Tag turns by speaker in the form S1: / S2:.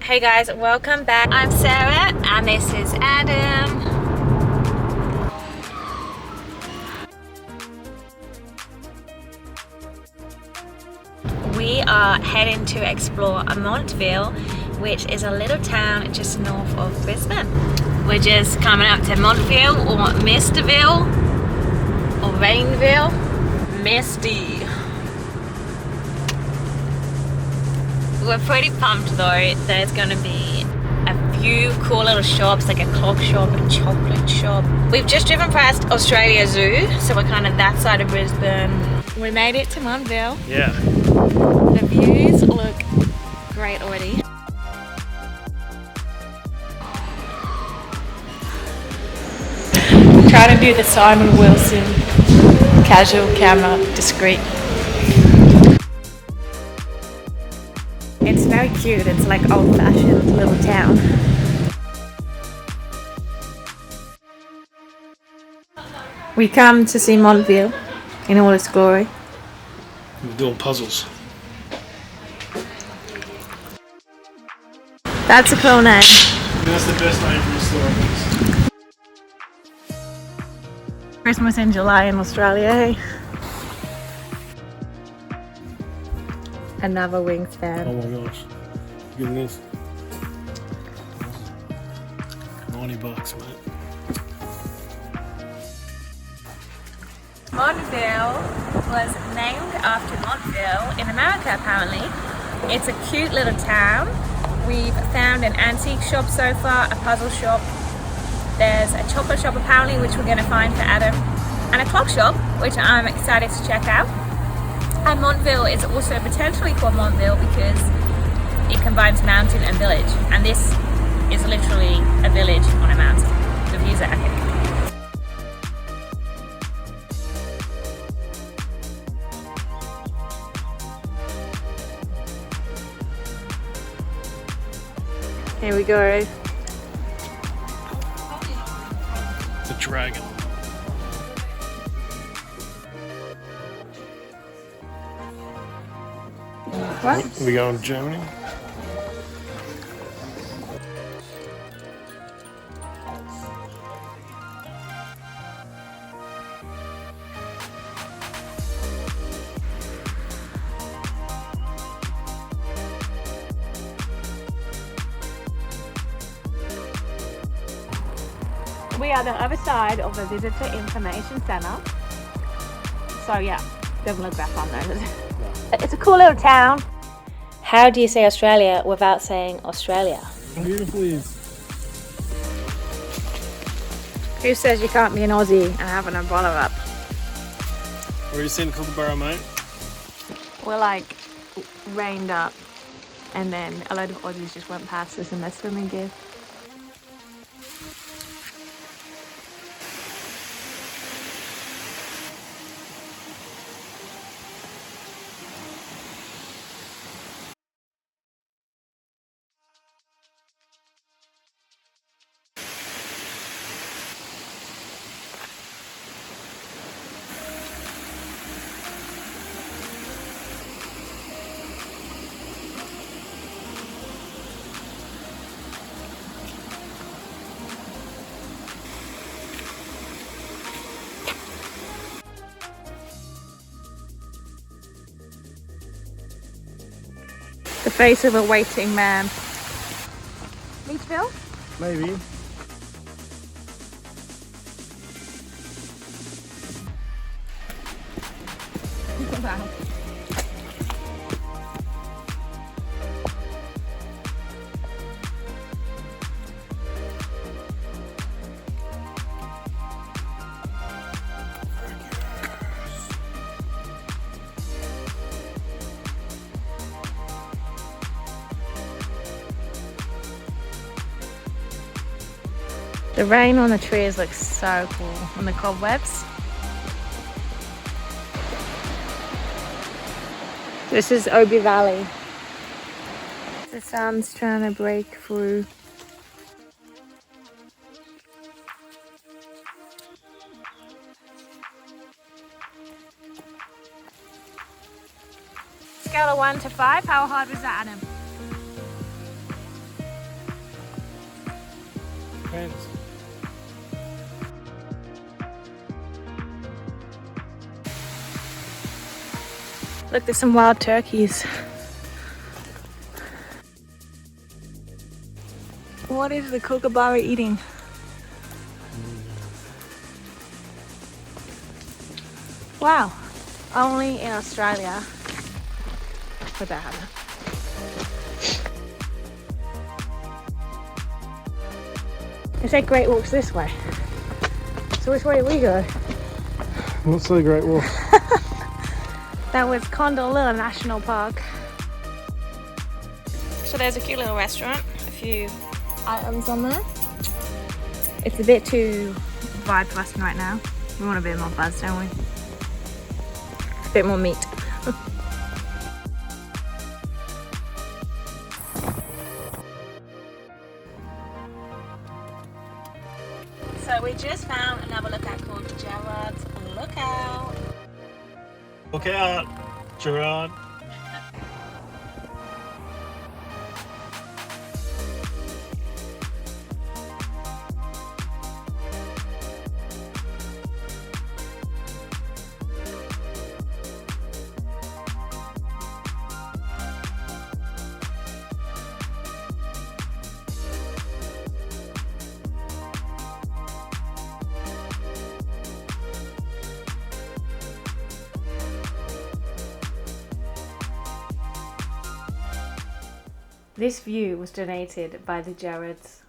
S1: Hey guys, welcome back. I'm Sarah and this is Adam. We are heading to explore Montville, which is a little town just north of Brisbane. We're just coming up to Montville or Misterville or Rainville. Misty. We're pretty pumped though. There's gonna be a few cool little shops, like a clock shop, a chocolate shop. We've just driven past Australia Zoo, so we're kind of that side of Brisbane. We made it to Montville.
S2: Yeah.
S1: The views look great already.
S3: Trying to do the Simon Wilson casual camera discreet.
S1: It's very cute. It's like old-fashioned little town.
S3: We come to see Montville in all its glory.
S2: We're doing puzzles.
S3: That's a cool name.
S2: That's the best name for the store.
S3: Christmas in July in Australia, hey? Another wingspan.
S2: Oh my gosh. Look at this. $90, mate.
S1: Montville was named after Montville in America, apparently. It's a cute little town. We've found an antique shop so far, a puzzle shop. There's a chocolate shop apparently, which we're going to find for Adam, and a clock shop, which I'm excited to check out. And Montville is also potentially called Montville because it combines mountain and village, and this is literally a village on a mountain. The views are epic.
S3: Here we go.
S2: It's a dragon.
S3: What?
S2: We going to Germany?
S3: We are the other side of the Visitor Information Centre. So yeah, don't look back on there. It's a cool little town.
S1: How do you say Australia without saying Australia?
S2: Beautiful is.
S3: Who says you can't be an Aussie and having a bottle up?
S2: Where you seen Kookaburra, mate?
S3: We're like rained up, and then a load of Aussies just went past us in their swimming gear. The face of a waiting man. Leachville?
S2: Maybe.
S3: Wow. The rain on the trees looks so cool, on the cobwebs. This is Obi Valley. The sun's trying to break through. Scale of 1 to 5, how hard was that, Adam?
S2: Depends.
S3: Look, there's some wild turkeys. What is the kookaburra eating? Wow, only in Australia would that happen. They take great walks this way. So which way do we go?
S2: What's the Great Wolf?
S3: That was Condolilla National Park. So there's a cute little restaurant, a few items on there. It's a bit too vibe for us right now. We want a bit more buzz, don't we? A bit more meat. So we just found another lookout called Gerard's Lookout.
S2: Look out, Gerard.
S3: This view was donated by the Jareds.